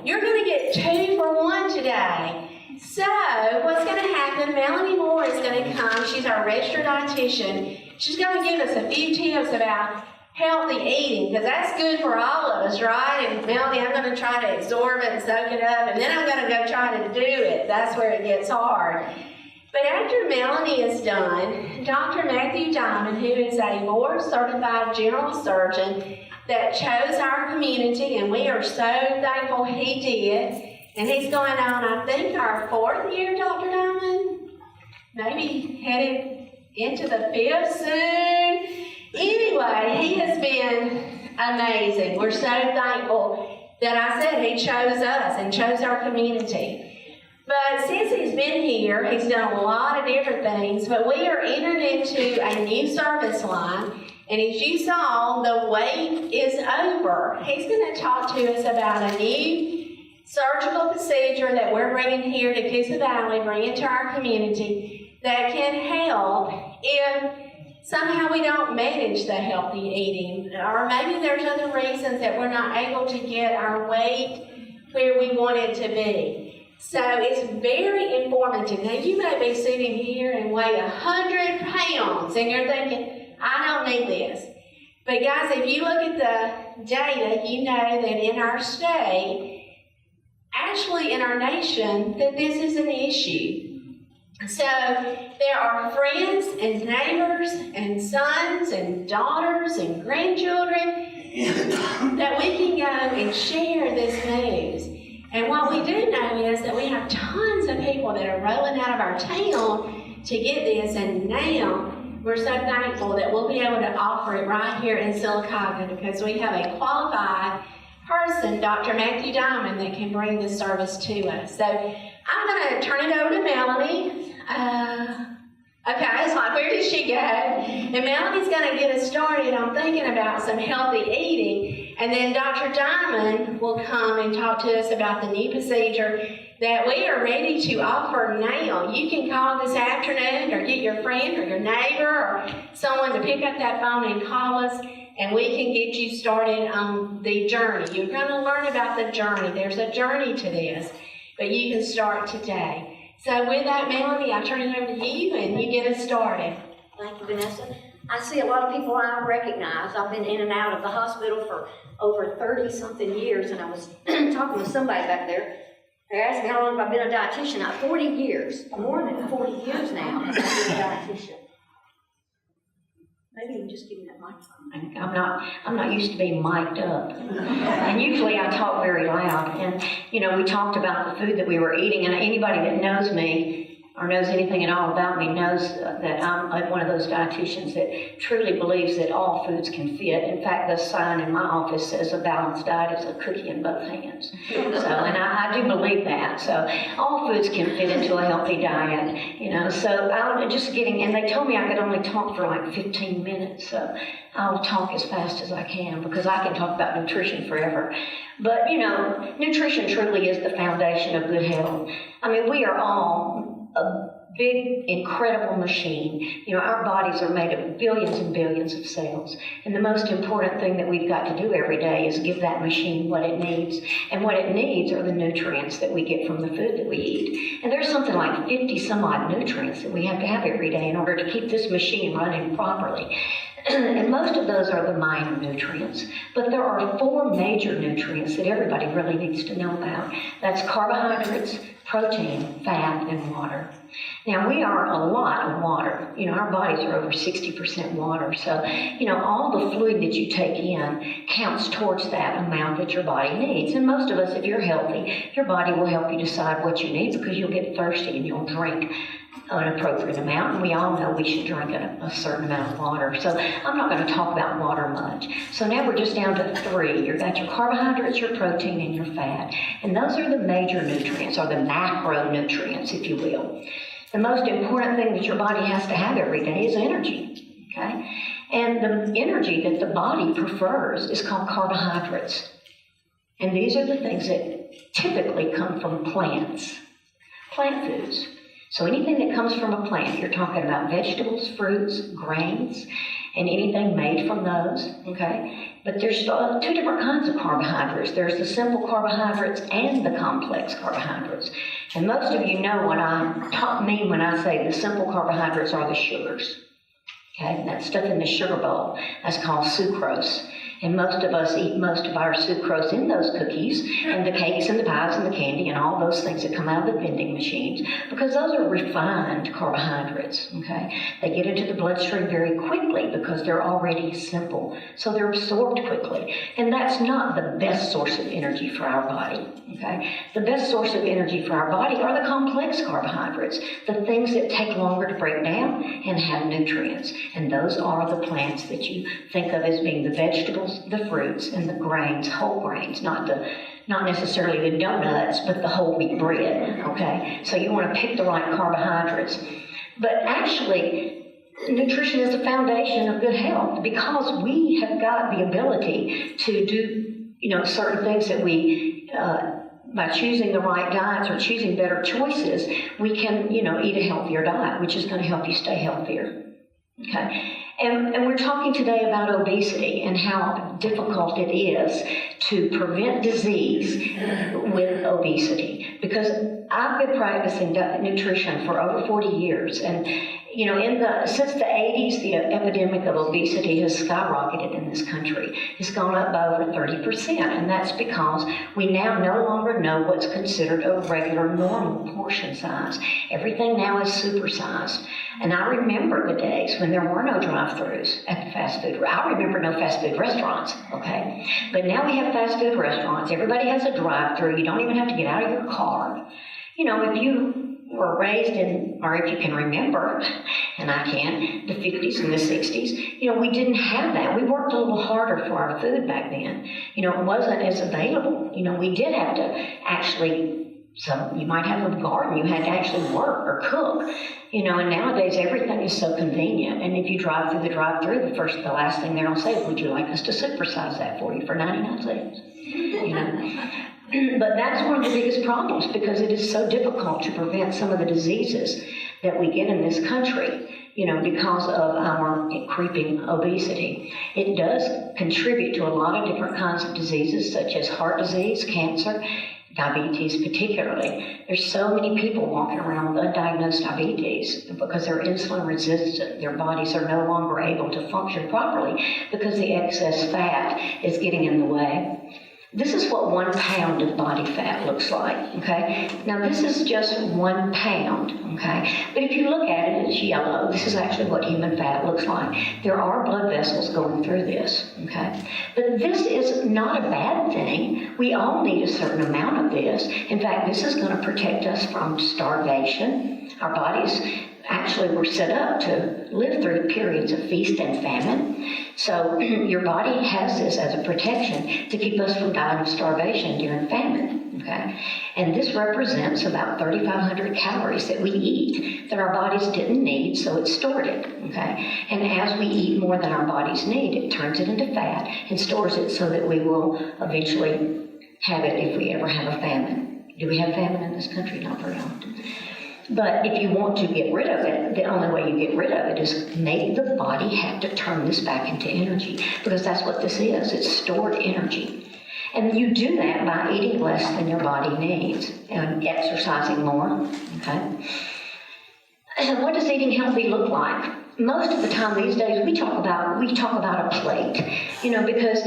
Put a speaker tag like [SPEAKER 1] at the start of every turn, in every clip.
[SPEAKER 1] you're going to get 2 for 1 today. So what's going to happen, Melanie Moore is going to come. She's our registered dietitian. She's going to give us a few tips about healthy eating, because that's good for all of us, right? And Melanie, I'm going to try to absorb it and soak it up, and then I'm going to go try to do it. That's where it gets hard. But after Melanie is done, Dr. Matthew Dimon, who is a board-certified general surgeon that chose our community, and we are so thankful he did, and he's going on, I think, our 4th year, Dr. Dimon? Maybe headed into the 5th soon. Anyway, he has been amazing. We're so thankful that I said he chose us and chose our community. But since he's been here, he's done a lot of different things, but we are entered into a new service line, and as you saw, the wait is over. He's going to talk to us about a new surgical procedure that we're bringing here to Coosa Valley, bringing to our community, that can help if somehow we don't manage the healthy eating, or maybe there's other reasons that we're not able to get our weight where we want it to be. So it's very informative. Now you may be sitting here and weigh 100 pounds and you're thinking, I don't need this. But guys, if you look at the data, you know that in our state, actually in our nation, that this is an issue. So there are friends and neighbors and sons and daughters and grandchildren that we can go and share this news. And what we do know is that we have tons of people that are rolling out of our town to get this, and now we're so thankful that we'll be able to offer it right here in Sylacauga, because we have a qualified person, Dr. Matthew Dimon, that can bring this service to us. So I'm going to turn it over to Melanie. Okay, it's like, where did she go? And Melanie's going to get us started on thinking about some healthy eating. And then Dr. Dimon will come and talk to us about the new procedure that we are ready to offer now. You can call this afternoon or get your friend or your neighbor or someone to pick up that phone and call us, and we can get you started on the journey. You're going to learn about the journey. There's a journey to this, but you can start today. So with that, Melanie, I turn it over to you, and you get us started.
[SPEAKER 2] Thank you, Vanessa. I see a lot of people I recognize. I've been in and out of the hospital for over 30-something years, and I was talking with somebody back there. They asked me how long have I been a dietitian. 40 years, more than 40 years now, I've been a dietitian. Maybe you can just give me that microphone.
[SPEAKER 3] I'm not used to being mic'd up. And usually I talk very loud. And, you know, we talked about the food that we were eating, and anybody that knows me or knows anything at all about me knows that I'm one of those dietitians that truly believes that all foods can fit. In fact, the sign in my office says a balanced diet is a cookie in both hands. So, and I do believe that. So all foods can fit into a healthy diet, you know. So I'm just getting, and they told me I could only talk for like 15 minutes. So I'll talk as fast as I can, because I can talk about nutrition forever. But, you know, nutrition truly is the foundation of good health. I mean, we are all a big, incredible machine. You know, our bodies are made of billions and billions of cells. And the most important thing that we've got to do every day is give that machine what it needs. And what it needs are the nutrients that we get from the food that we eat. And there's something like 50 some odd nutrients that we have to have every day in order to keep this machine running properly. And most of those are the minor nutrients. But there are 4 major nutrients that everybody really needs to know about. That's carbohydrates, protein, fat, and water. Now, we are a lot of water. You know, our bodies are over 60% water. So, you know, all the fluid that you take in counts towards that amount that your body needs. And most of us, if you're healthy, your body will help you decide what you need, because you'll get thirsty and you'll drink an appropriate amount. And we all know we should drink a certain amount of water. So I'm not going to talk about water much. So now we're just down to 3. You've got your carbohydrates, your protein, and your fat. And those are the major nutrients, or the macronutrients, if you will. The most important thing that your body has to have every day is energy, okay? And the energy that the body prefers is called carbohydrates. And these are the things that typically come from plants, plant foods. So anything that comes from a plant, you're talking about vegetables, fruits, grains, and anything made from those, okay? But there's two different kinds of carbohydrates. There's the simple carbohydrates and the complex carbohydrates. And most of you know what I mean when I say the simple carbohydrates are the sugars. Okay, that stuff in the sugar bowl, that's called sucrose. And most of us eat most of our sucrose in those cookies and the cakes and the pies and the candy and all those things that come out of the vending machines, because those are refined carbohydrates, okay? They get into the bloodstream very quickly because they're already simple, so they're absorbed quickly. And that's not the best source of energy for our body, okay? The best source of energy for our body are the complex carbohydrates, the things that take longer to break down and have nutrients. And those are the plants that you think of as being the vegetables, the fruits, and the grains, whole grains, not necessarily the donuts, but the whole wheat bread, okay? So you want to pick the right carbohydrates. But actually, nutrition is the foundation of good health, because we have got the ability to do, certain things that we, by choosing the right diets or choosing better choices, we can, eat a healthier diet, which is going to help you stay healthier. Okay, and we're talking today about obesity and how difficult it is to prevent disease with obesity, because I've been practicing nutrition for over 40 years, and since the 80s, the epidemic of obesity has skyrocketed in this country. It's gone up by over 30%, and that's because we now no longer know what's considered a regular normal portion size. Everything now is supersized. And I remember the days when there were no drive-thrus at the fast food. I remember no fast food restaurants, okay? But now we have fast food restaurants. Everybody has a drive-thru. You don't even have to get out of your car. If you were raised in, or if you can remember, and I can, the 50s and the 60s, we didn't have that. We worked a little harder for our food back then. It wasn't as available. We did have to actually, you might have a garden, you had to actually work or cook, and nowadays everything is so convenient. And if you drive through the drive-thru, the last thing they'll say is, would you like us to supersize that for you for 99 cents? But that's one of the biggest problems, because it is so difficult to prevent some of the diseases that we get in this country, because of our creeping obesity. It does contribute to a lot of different kinds of diseases, such as heart disease, cancer, diabetes particularly. There's so many people walking around with undiagnosed diabetes because they're insulin resistant. Their bodies are no longer able to function properly because the excess fat is getting in the way. This is what 1 pound of body fat looks like, okay? Now, this is just 1 pound, okay? But if you look at it, it's yellow. This is actually what human fat looks like. There are blood vessels going through this, okay? But this is not a bad thing. We all need a certain amount of this. In fact, this is going to protect us from starvation. Our bodies actually were set up to live through periods of feast and famine. So your body has this as a protection to keep us from dying of starvation during famine, okay? And this represents about 3,500 calories that we eat that our bodies didn't need, so it's stored it, okay? And as we eat more than our bodies need, it turns it into fat and stores it so that we will eventually have it if we ever have a famine. Do we have famine in this country? Not very often. But if you want to get rid of it, the only way you get rid of it is make the body have to turn this back into energy, because that's what this is. It's stored energy. And you do that by eating less than your body needs and exercising more, okay? What does eating healthy look like? Most of the time these days we talk about a plate, because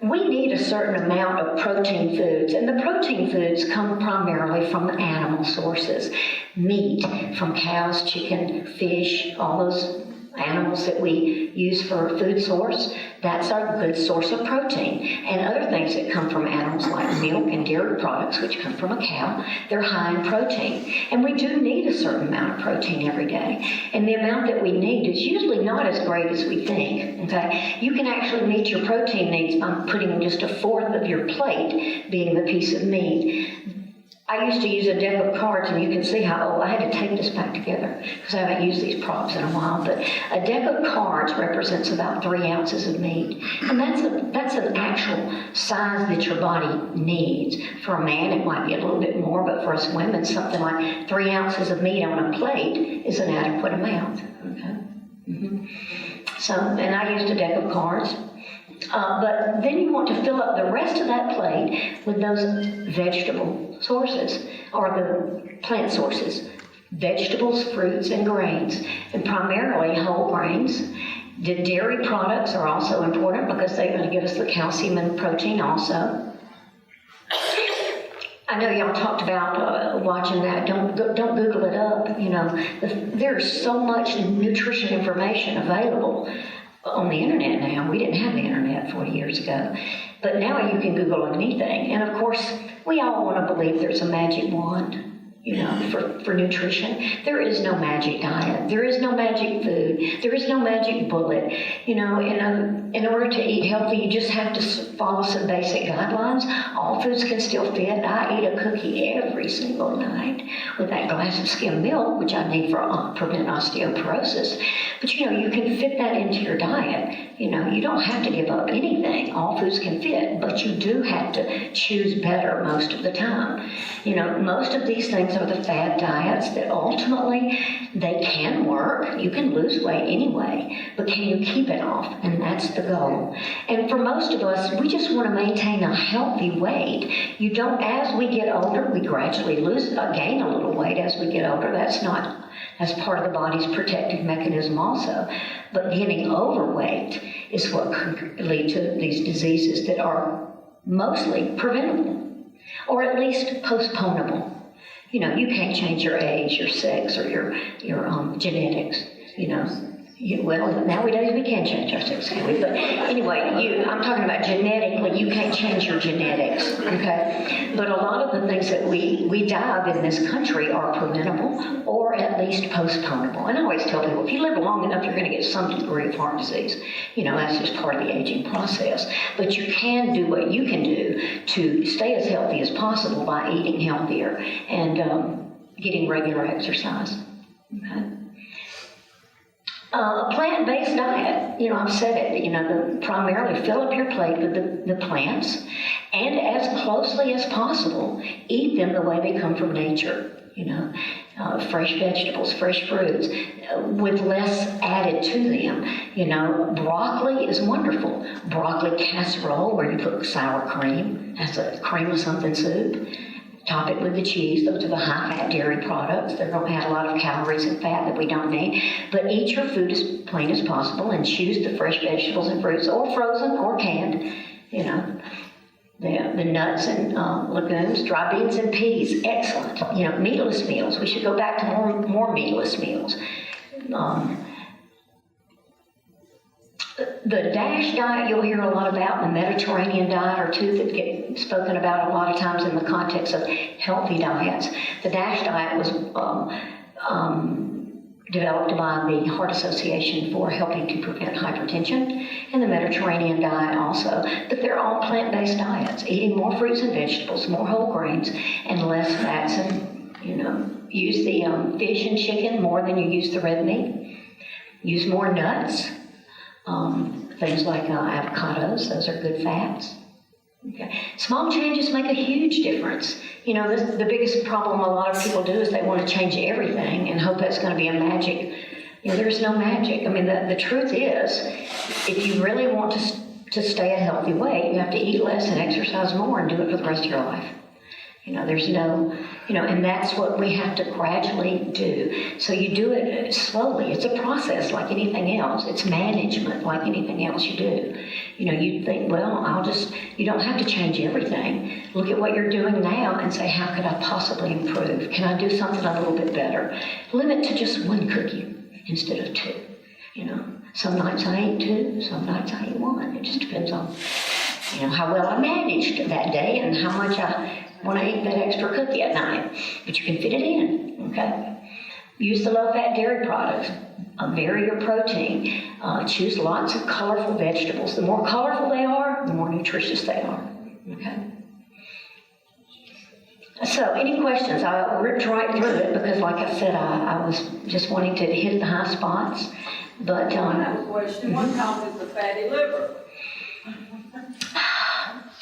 [SPEAKER 3] we need a certain amount of protein foods, and the protein foods come primarily from animal sources. Meat from cows, chicken, fish, all those animals that we use for a food source, that's our good source of protein. And other things that come from animals like milk and dairy products, which come from a cow, they're high in protein. And we do need a certain amount of protein every day. And the amount that we need is usually not as great as we think, okay? You can actually meet your protein needs by putting just a fourth of your plate being the piece of meat. I used to use a deck of cards, and you can see how old. I had to take this back together because I haven't used these props in a while. But a deck of cards represents about 3 ounces of meat, and that's an actual size that your body needs. For a man, it might be a little bit more, but for us women, something like 3 ounces of meat on a plate is an adequate amount. Okay. So, and I used a deck of cards. But then you want to fill up the rest of that plate with those vegetable sources, or the plant sources. Vegetables, fruits, and grains, and primarily whole grains. The dairy products are also important because they're going to give us the calcium and protein also. I know y'all talked about watching that. Don't Google it up. You know, there's so much nutrition information available on the internet now. We didn't have the internet 40 years ago, but now you can Google anything. And of course, we all want to believe there's a magic wand, you know, for nutrition. There is no magic diet. There is no magic food. There is no magic bullet. You know, in order to eat healthy, you just have to follow some basic guidelines. All foods can still fit. I eat a cookie every single night with that glass of skim milk, which I need for prevent osteoporosis. But you know, you can fit that into your diet. You know, you don't have to give up anything. All foods can fit, but you do have to choose better most of the time. You know, most of these things are the fad diets that ultimately they can work. You can lose weight anyway, but can you keep it off? And that's the goal. And for most of us, we just want to maintain a healthy weight. You don't, as we get older, we gradually gain a little weight as we get older. That's part of the body's protective mechanism also. But getting overweight is what can lead to these diseases that are mostly preventable, or at least postponable. You know, you can't change your age, your sex, or your genetics, you know. Well, nowadays we can change our sex, can we? But anyway, I'm talking about genetically. You can't change your genetics, okay? But a lot of the things that we die of in this country are preventable or at least postponable. And I always tell people, if you live long enough, you're going to get some degree of heart disease. You know, that's just part of the aging process. But you can do what you can do to stay as healthy as possible by eating healthier and getting regular exercise, okay? A plant-based diet, you know, I've said it, you know, primarily fill up your plate with the plants, and as closely as possible, eat them the way they come from nature, you know, fresh vegetables, fresh fruits, with less added to them. You know, broccoli is wonderful. Broccoli casserole, where you put sour cream, as a cream of something soup. Top it with the cheese. Those are the high-fat dairy products. They're going to add a lot of calories and fat that we don't need. But eat your food as plain as possible and choose the fresh vegetables and fruits, or frozen or canned, you know. The nuts and legumes, dry beans and peas, excellent. You know, meatless meals. We should go back to more meatless meals. The DASH diet you'll hear a lot about, the Mediterranean diet, are two that get spoken about a lot of times in the context of healthy diets. The DASH diet was developed by the Heart Association for helping to prevent hypertension, and the Mediterranean diet also. But they're all plant-based diets, eating more fruits and vegetables, more whole grains, and less fats, and, you know, use the fish and chicken more than you use the red meat. Use more nuts. Things like avocados, those are good fats. Okay. Small changes make a huge difference. You know, the biggest problem a lot of people do is they want to change everything and hope that's going to be a magic. You know, there's no magic. I mean, the truth is, if you really want to stay a healthy weight, you have to eat less and exercise more and do it for the rest of your life. You know, there's no, you know, and that's what we have to gradually do. So you do it slowly. It's a process like anything else. It's management like anything else you do. You know, you think, well, you don't have to change everything. Look at what you're doing now and say, how could I possibly improve? Can I do something a little bit better? Limit to just one cookie instead of two. You know, some nights I eat two, some nights I eat one. It just depends on, you know, how well I managed that day and how much I want to eat that extra cookie at night. But you can fit it in, okay? Use the low-fat dairy products. Vary your protein. Choose lots of colorful vegetables. The more colorful they are, the more nutritious they are, okay? So, any questions? I ripped right through it because, like I said, I was just wanting to hit the high spots. But
[SPEAKER 4] I have a question. What causes the fatty liver?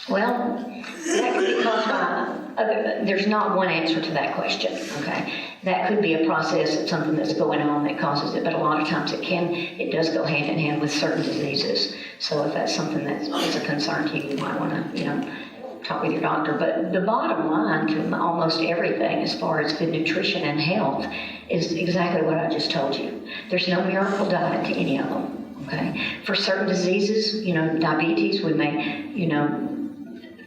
[SPEAKER 3] Well, that could be caused by there's not one answer to that question, okay? That could be a process of something that's going on that causes it, but a lot of times it does go hand in hand with certain diseases. So if that's something that's a concern to you, you might want to, talk with your doctor. But the bottom line to almost everything as far as good nutrition and health is exactly what I just told you. There's no miracle diet to any of them, okay? For certain diseases, diabetes, we may,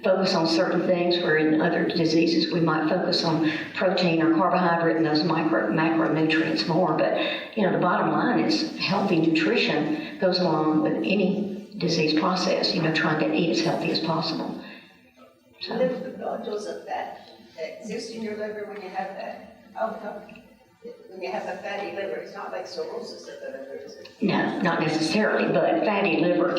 [SPEAKER 3] focus on certain things, where in other diseases we might focus on protein or carbohydrate and those macronutrients more. But, the bottom line is healthy nutrition goes along with any disease process, trying to eat as healthy as possible. So.
[SPEAKER 5] Liver nodules of that exist in your liver when you have that outcome. When you have a fatty liver, it's not like cirrhosis of the liver, is it?
[SPEAKER 3] No, not necessarily, but fatty liver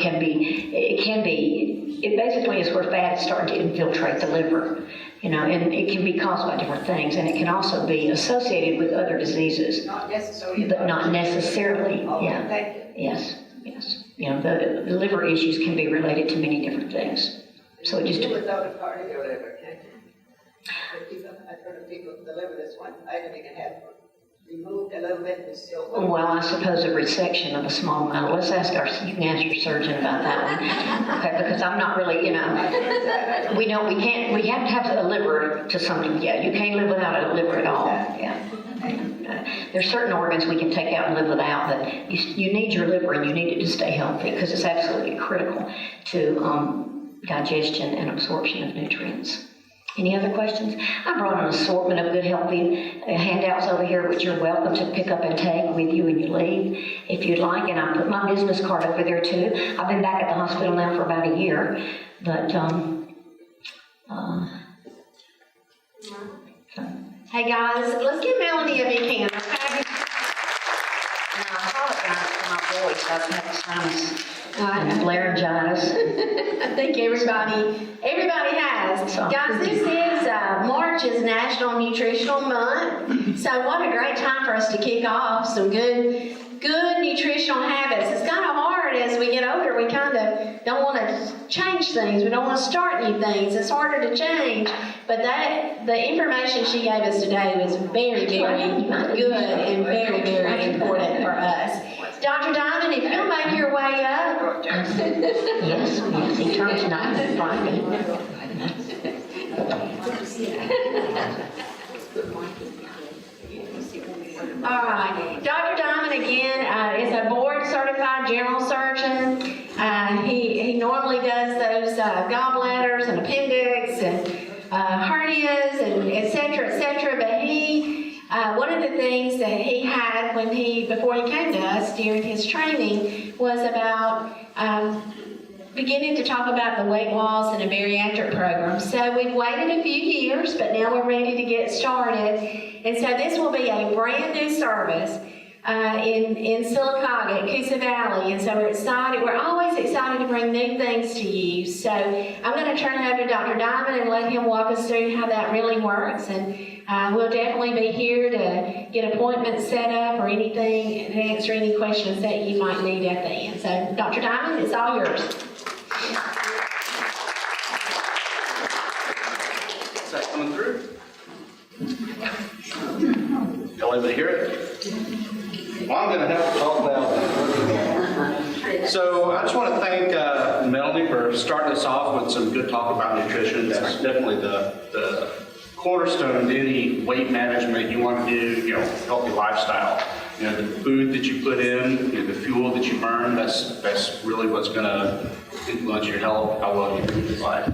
[SPEAKER 3] it basically is where fat is starting to infiltrate the liver, and it can be caused by different things, and it can also be associated with other diseases.
[SPEAKER 5] Not necessarily.
[SPEAKER 3] But not necessarily,
[SPEAKER 5] Okay, thank you.
[SPEAKER 3] Yes. The liver issues can be related to many different things. So it just...
[SPEAKER 5] You without a part of your liver, can't you? I've heard of people with the liver, that's one item you can have removed a little bit and still...
[SPEAKER 3] Well, I suppose a resection of a small amount. Let's ask you can ask your surgeon about that one. Okay, because I'm not really, we have to have a liver to some degree. Yeah, you can't live without a liver at all. Yeah. There's certain organs we can take out and live without, but you need your liver and you need it to stay healthy because it's absolutely critical to digestion and absorption of nutrients. Any other questions? I brought an assortment of good, healthy handouts over here, which you're welcome to pick up and take with you when you leave, if you'd like. And I put my business card over there, too. I've been back at the hospital now for about a year. But,
[SPEAKER 1] Hey guys, let's give Melanie a big hand, okay?
[SPEAKER 3] And I apologize for my voice. I've had sinus and laryngitis.
[SPEAKER 1] I think everybody has.
[SPEAKER 3] So.
[SPEAKER 1] Guys, this is March is National Nutritional Month. So what a great time for us to kick off some good nutritional habits. It's kind of hard as we get older. We kind of don't want to change things. We don't want to start new things. It's harder to change. But the information she gave us today was very, very good and very, very important for us. Dr. Diamond, if you'll make your way up.
[SPEAKER 3] Yes, he turns 9 Friday.
[SPEAKER 1] All right. Dr. Diamond, again, is a board-certified general surgeon. He normally does those gallbladders and appendix and hernias and et cetera, but one of the things that he had before he came to us during his training was about beginning to talk about the weight loss and a bariatric program. So we've waited a few years, but now we're ready to get started. And so this will be a brand new service in Sylacauga at Coosa Valley. And so we're excited. We're always excited to bring new things to you. So I'm going to turn it over to Dr. Dimon and let him walk us through how that really works. And we'll definitely be here to get appointments set up or anything and answer any questions that you might need at the end. So Dr. Dimon, it's all yours.
[SPEAKER 6] Is that coming through? Y'all able to hear it? Well, I'm going to have to talk loud. So I just want to thank Melanie for starting us off with some good talk about nutrition. That's definitely the cornerstone to any weight management you want to do, healthy lifestyle. The food that you put in, the fuel that you burn, that's really what's going to influence your health, how well you live your life.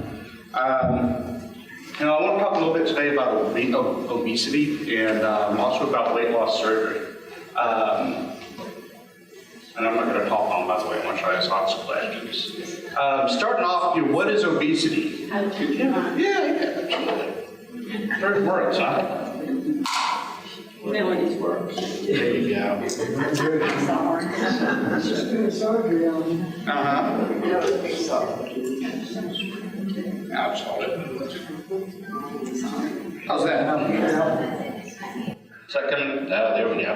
[SPEAKER 6] I want to talk a little bit today about obesity and also about weight loss surgery. And I'm not going to talk long, by the way. I'm going to try to ask lots of questions. Starting off, what is obesity? Yeah, absolutely. There's words, huh?
[SPEAKER 4] Melanie's works.
[SPEAKER 6] There you go. Absolutely. How's that? Second, there we go.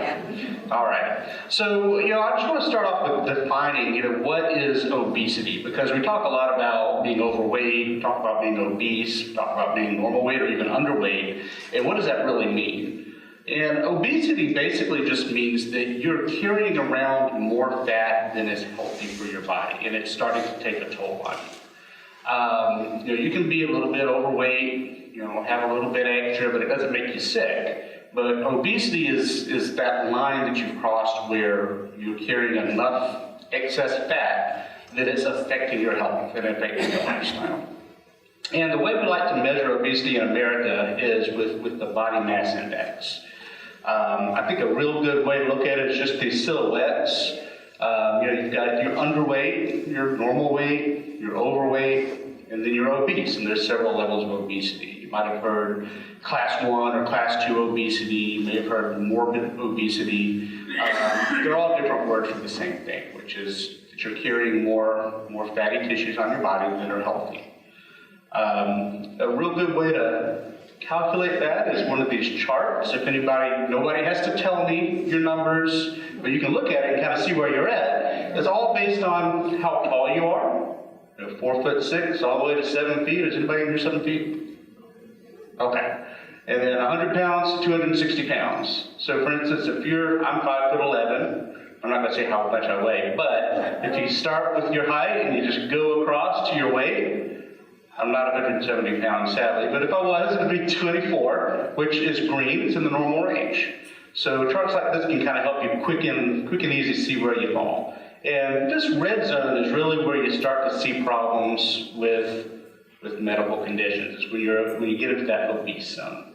[SPEAKER 6] All right. So, I just want to start off with defining, what is obesity? Because we talk a lot about being overweight, talk about being obese, talk about being normal weight or even underweight. And what does that really mean? And obesity basically just means that you're carrying around more fat than is healthy for your body, and it's starting to take a toll on you. You can be a little bit overweight, have a little bit extra, but it doesn't make you sick. But obesity is that line that you've crossed where you're carrying enough excess fat that it's affecting your health and affecting your lifestyle. And the way we like to measure obesity in America is with the body mass index. I think a real good way to look at it is just these silhouettes. You've got your underweight, your normal weight, your overweight, and then you're obese. And there's several levels of obesity. You might have heard class 1 or class 2 obesity. You may have heard morbid obesity. They're all different words for the same thing, which is that you're carrying more fatty tissues on your body than are healthy. A real good way to calculate that is one of these charts. If nobody has to tell me your numbers, but you can look at it and kind of see where you're at. It's all based on how tall you are. 4'6" all the way to 7 feet. Is anybody in here 7 feet? Okay. And then 100 pounds to 260 pounds. So for instance, I'm 5'11", I'm not going to say how much I weigh, but if you start with your height and you just go across to your weight, I'm not 170 pounds, sadly, but if I was, it would be 24, which is green. It's in the normal range. So charts like this can kind of help you quick and easy see where you fall. And this red zone is really where you start to see problems with medical conditions. It's when you get into that obese zone.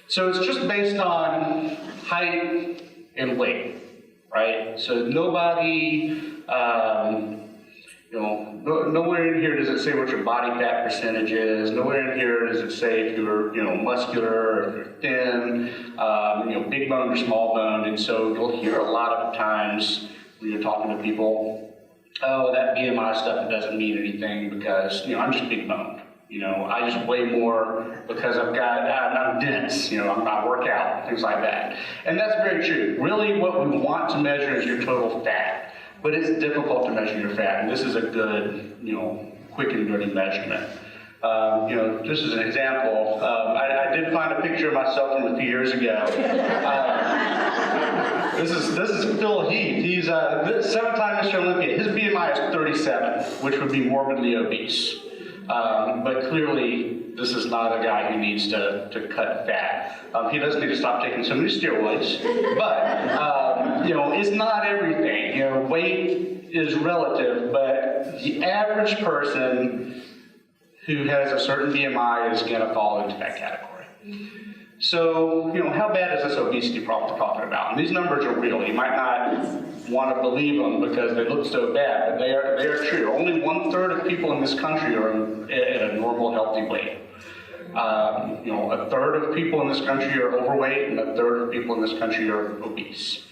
[SPEAKER 6] So it's just based on height and weight, right? So nobody, nowhere in here does it say what your body fat percentage is. Nowhere in here does it say if you're, muscular or if you're thin, big boned or small boned. And so you'll hear a lot of times when you're talking to people, oh, that BMI stuff, it doesn't mean anything because, I'm just big boned. I just weigh more because I'm dense, I work out, things like that. And that's very true. Really what we want to measure is your total fat. But it's difficult to measure your fat, and this is a good, quick and dirty measurement. Just as an example, I did find a picture of myself from a few years ago. This is Phil Heath. He's a 7-time Mr. Olympia. His BMI is 37, which would be morbidly obese. But clearly, this is not a guy who needs to cut fat. He does need to stop taking so many steroids, but it's not everything. Weight is relative, but the average person who has a certain BMI is going to fall into that category. So, how bad is this obesity problem we're talking about? And these numbers are real. You might not want to believe them because they look so bad, but they are true. Only 1/3 of people in this country are at a normal, healthy weight. 1/3 of people in this country are overweight, and 1/3 of people in this country are obese.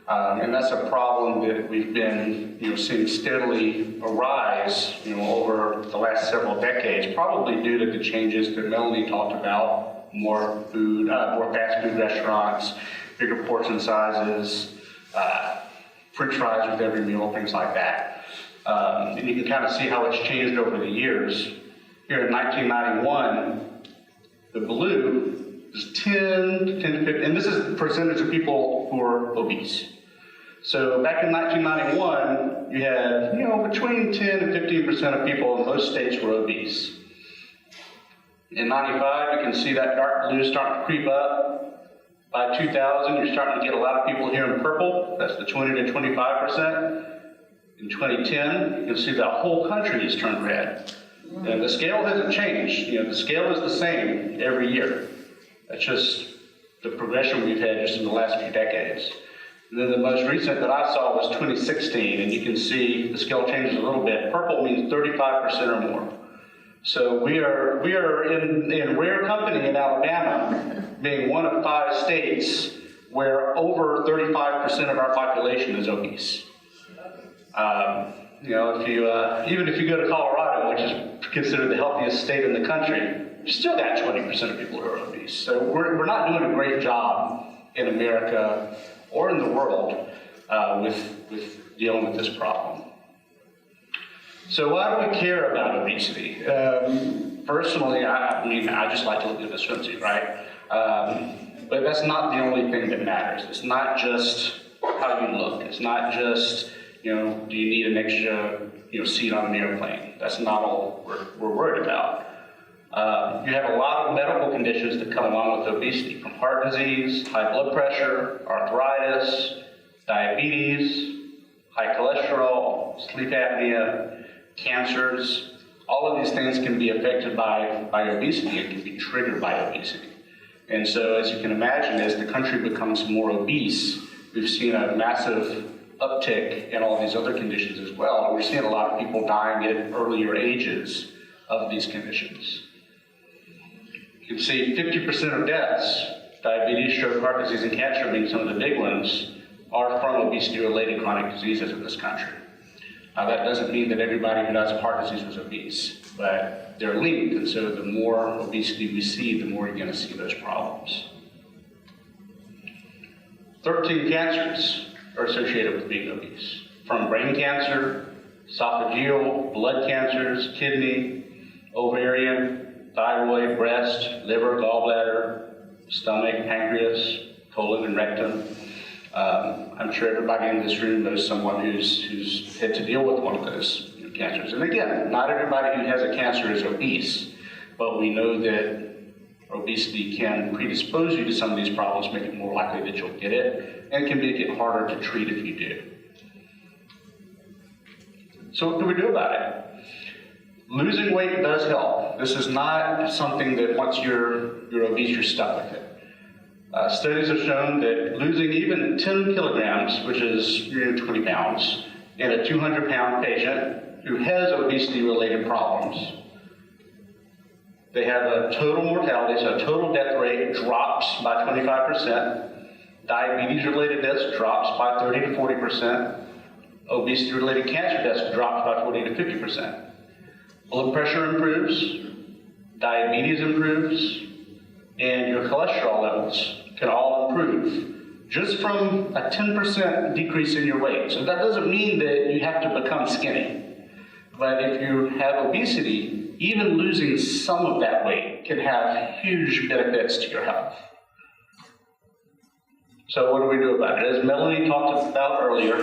[SPEAKER 6] And that's a problem that we've been, seeing steadily arise, over the last several decades, probably due to the changes that Melanie talked about. More fast food restaurants, bigger portion sizes, French fries with every meal, things like that. And you can kind of see how it's changed over the years. Here in 1991, the blue is 10 to 50, and this is the percentage of people who are obese. So back in 1991, you had, between 10 and 15% of people in most states were obese. In 95, you can see that dark blue starting to creep up. By 2000, you're starting to get a lot of people here in purple. That's the 20 to 25%. In 2010, you can see that whole country has turned red. And the scale hasn't changed. The scale is the same every year. That's just the progression we've had just in the last few decades. And then the most recent that I saw was 2016, and you can see the scale changes a little bit. Purple means 35% or more. So we are in rare company in Alabama, being one of 5 states where over 35% of our population is obese. Even if you go to Colorado, which is considered the healthiest state in the country, you still got 20% of people who are obese. So we're not doing a great job in America or in the world with dealing with this problem. So why do we care about obesity? Personally, I just like to look at the swimsuit, right? But that's not the only thing that matters. It's not just how you look. It's not just, do you need an extra, seat on an airplane? That's not all we're worried about. You have a lot of medical conditions that come along with obesity, from heart disease, high blood pressure, arthritis, diabetes, high cholesterol, sleep apnea, cancers. All of these things can be affected by obesity and can be triggered by obesity. And so, as you can imagine, as the country becomes more obese, we've seen a massive uptick in all these other conditions as well. And we're seeing a lot of people dying at earlier ages of these conditions. You can see 50% of deaths, diabetes, stroke, heart disease, and cancer being some of the big ones, are from obesity-related chronic diseases in this country. Now, that doesn't mean that everybody who dies of heart disease was obese, but they're linked, and so the more obesity we see, the more you're going to see those problems. 13 cancers are associated with being obese, from brain cancer, esophageal, blood cancers, kidney, ovarian, thyroid, breast, liver, gallbladder, stomach, pancreas, colon, and rectum. I'm sure everybody in this room knows someone who's had to deal with one of those cancers. And again, not everybody who has a cancer is obese, but we know that obesity can predispose you to some of these problems, make it more likely that you'll get it, and can make it harder to treat if you do. So what can we do about it? Losing weight does help. This is not something that once you're obese, you're stuck with it. Studies have shown that losing even 10 kilograms, which is 20 pounds, in a 200-pound patient who has obesity-related problems, they have a total mortality, so total death rate drops by 25%, diabetes-related deaths drops by 30 to 40%, obesity-related cancer deaths drops by 40 to 50%. Blood pressure improves, diabetes improves, and your cholesterol levels can all improve just from a 10% decrease in your weight. So that doesn't mean that you have to become skinny. But if you have obesity, even losing some of that weight can have huge benefits to your health. So what do we do about it? As Melanie talked about earlier,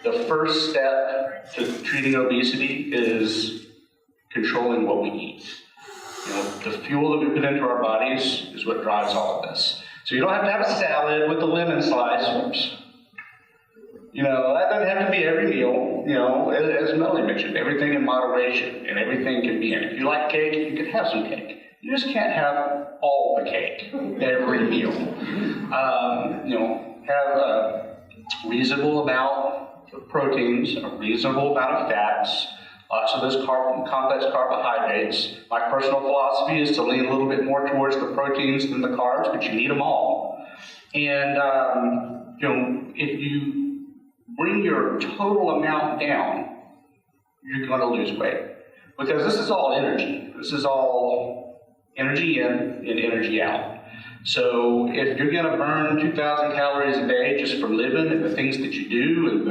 [SPEAKER 6] the first step to treating obesity is controlling what we eat. The fuel that we put into our bodies is what drives all of this. So you don't have to have a salad with a lemon slice. That doesn't have to be every meal. As Melanie mentioned, everything in moderation, and everything can be in. If you like cake, you can have some cake. You just can't have all the cake every meal. Have a reasonable amount of proteins, a reasonable amount of fats, lots of those complex carbohydrates. My personal philosophy is to lean a little bit more towards the proteins than the carbs, but you need them all. And if you bring your total amount down, you're going to lose weight, because this is all energy. This is all energy in and energy out. So if you're going to burn 2,000 calories a day just from living and the things that you do and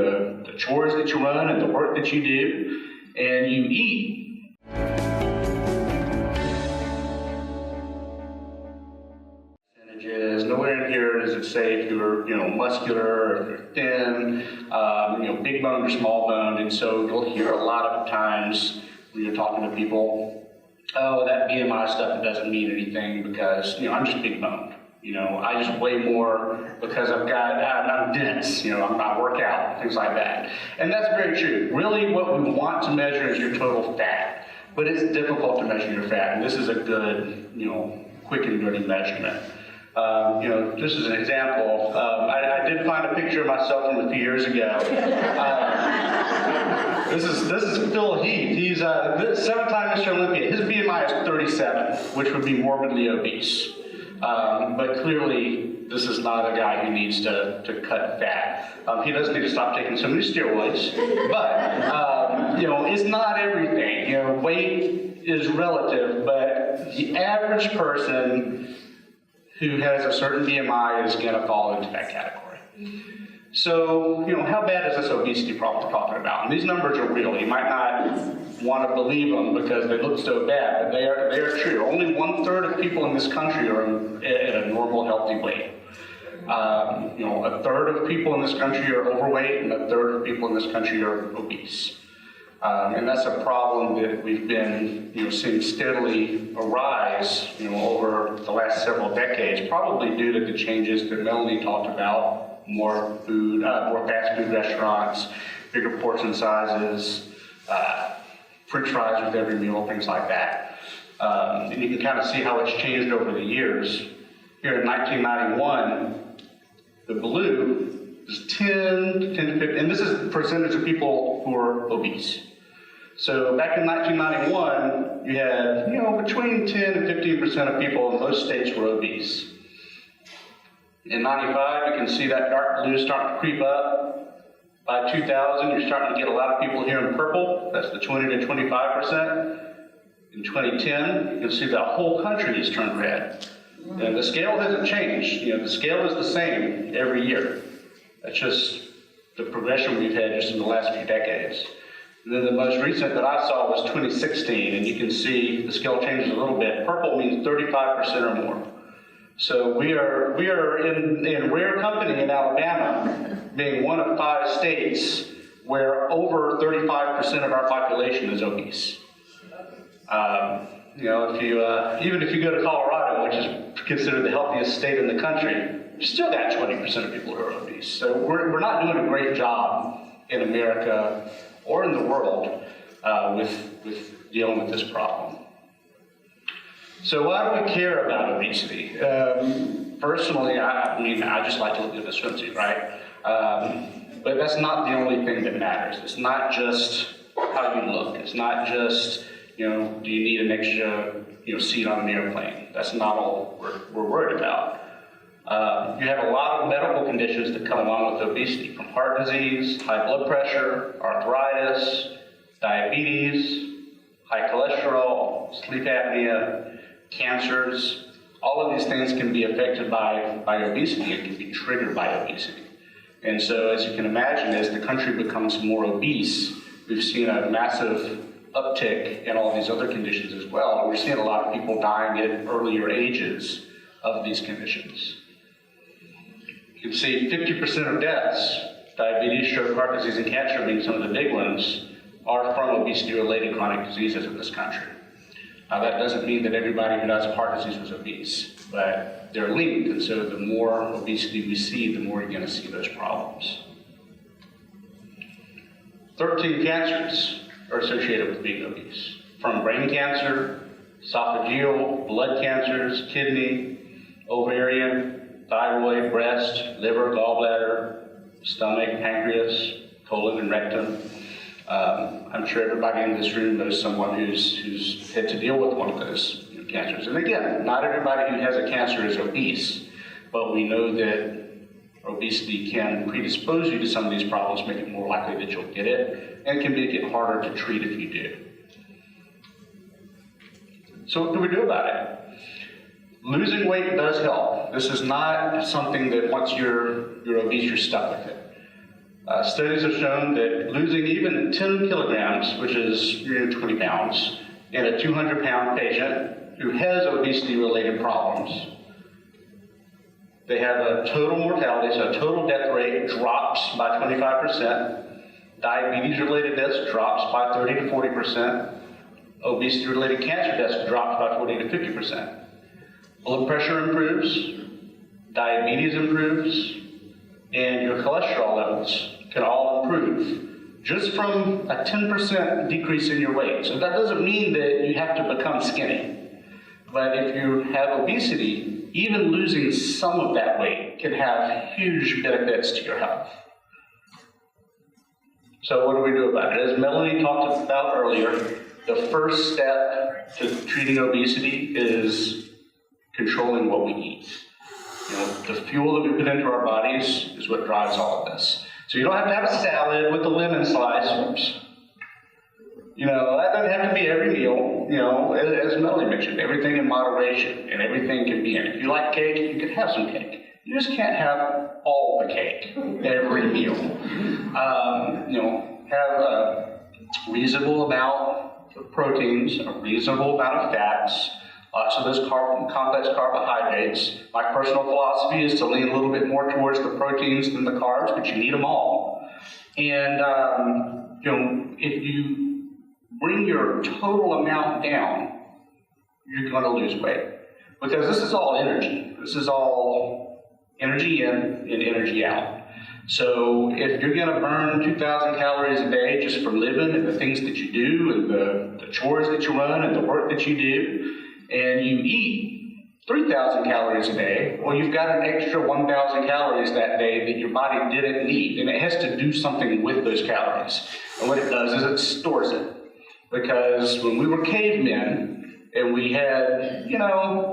[SPEAKER 6] the chores that you run and the work that you do, and you eat, percentages, nowhere in here does it say if you're muscular or if you're thin, big boned or small boned. And so you'll hear a lot of times when you're talking to people, oh, that BMI stuff, it doesn't mean anything because I'm just big boned. I just weigh more because I'm dense, I work out, things like that. And that's very true. Really what we want to measure is your total fat, but it's difficult to measure your fat, and this is a good, quick and dirty measurement. Just as an example, I did find a picture of myself from a few years ago. This is Phil Heath. He's a 7-time Mr. Olympia. His BMI is 37, which would be morbidly obese. But clearly, this is not a guy who needs to cut fat. He does need to stop taking so many steroids, but it's not everything. Weight is relative, but the average person who has a certain BMI is going to fall into that category. So, how bad is this obesity problem we're talking about? And these numbers are real. You might not want to believe them because they look so bad, but they are true. Only 1/3 of people in this country are at a normal, healthy weight. 1/3 of people in this country are overweight, and 1/3 of people in this country are obese. And that's a problem that we've been, seeing steadily arise, over the last several decades, probably due to the changes that Melanie talked about. More fast food restaurants, bigger portion sizes, French fries with every meal, things like that. And you can kind of see how it's changed over the years. Here in 1991, the blue is 10 to 50, and this is the percentage of people who are obese. So back in 1991, you had, between 10 and 15% of people in most states were obese. In 95, you can see that dark blue starting to creep up. By 2000, you're starting to get a lot of people here in purple. That's the 20 to 25%. In 2010, you can see that whole country has turned red. And the scale hasn't changed. The scale is the same every year. That's just the progression we've had just in the last few decades. And then the most recent that I saw was 2016, and you can see the scale changes a little bit. Purple means 35% or more. So we are in rare company in Alabama, being one of 5 states where over 35% of our population is obese. Even if you go to Colorado, which is considered the healthiest state in the country, you still got 20% of people who are obese. So we're not doing a great job in America or in the world with dealing with this problem. So why do we care about obesity? Personally, I just like to look at the swimsuit, right? But that's not the only thing that matters. It's not just how you look. It's not just, do you need an extra, seat on an airplane? That's not all we're worried about. You have a lot of medical conditions that come along with obesity, from heart disease, high blood pressure, arthritis, diabetes, high cholesterol, sleep apnea, cancers. All of these things can be affected by obesity. It can be triggered by obesity. And so, as you can imagine, as the country becomes more obese, we've seen a massive uptick in all these other conditions as well. And we're seeing a lot of people dying at earlier ages of these conditions. You can see 50% of deaths, diabetes, stroke, heart disease, and cancer being some of the big ones, are from obesity-related chronic diseases in this country. Now, that doesn't mean that everybody who dies of heart disease was obese, but they're linked, and so the more obesity we see, the more you're going to see those problems. 13 cancers are associated with being obese, from brain cancer, esophageal, blood cancers, kidney, ovarian, thyroid, breast, liver, gallbladder, stomach, pancreas, colon, and rectum. I'm sure everybody in this room knows someone who's had to deal with one of those cancers. And again, not everybody who has a cancer is obese, but we know that obesity can predispose you to some of these problems, make it more likely that you'll get it, and can make it harder to treat if you do. So what can we do about it? Losing weight does help. This is not something that once you're obese, you're stuck with it. Studies have shown that losing even 10 kilograms, which is 20 pounds, in a 200-pound patient who has obesity-related problems, they have a total mortality, so a total death rate drops by 25%, diabetes-related deaths drops by 30 to 40%, obesity-related cancer deaths drops by 40 to 50%. Blood pressure improves, diabetes improves, and your cholesterol levels can all improve just from a 10% decrease in your weight. So that doesn't mean that you have to become skinny. But if you have obesity, even losing some of that weight can have huge benefits to your health. So what do we do about it? As Melanie talked about earlier, the first step to treating obesity is controlling what we eat. The fuel that we put into our bodies is what drives all of this. So you don't have to have a salad with a lemon slice. That doesn't have to be every meal. as Melanie mentioned, everything in moderation, and everything can be in. If you like cake, you can have some cake. You just can't have all the cake every meal. Have a reasonable amount of proteins, a reasonable amount of fats, lots of those complex carbohydrates. My personal philosophy is to lean a little bit more towards the proteins than the carbs, but you need them all. And if you bring your total amount down, you're going to lose weight. Because this is all energy. This is all energy in and energy out. So if you're going to burn 2,000 calories a day just from living and the things that you do and the chores that you run and the work that you do, and you eat 3,000 calories a day, well, you've got an extra 1,000 calories that day that your body didn't need, and it has to do something with those calories. And what it does is it stores it. Because when we were cavemen, and we had,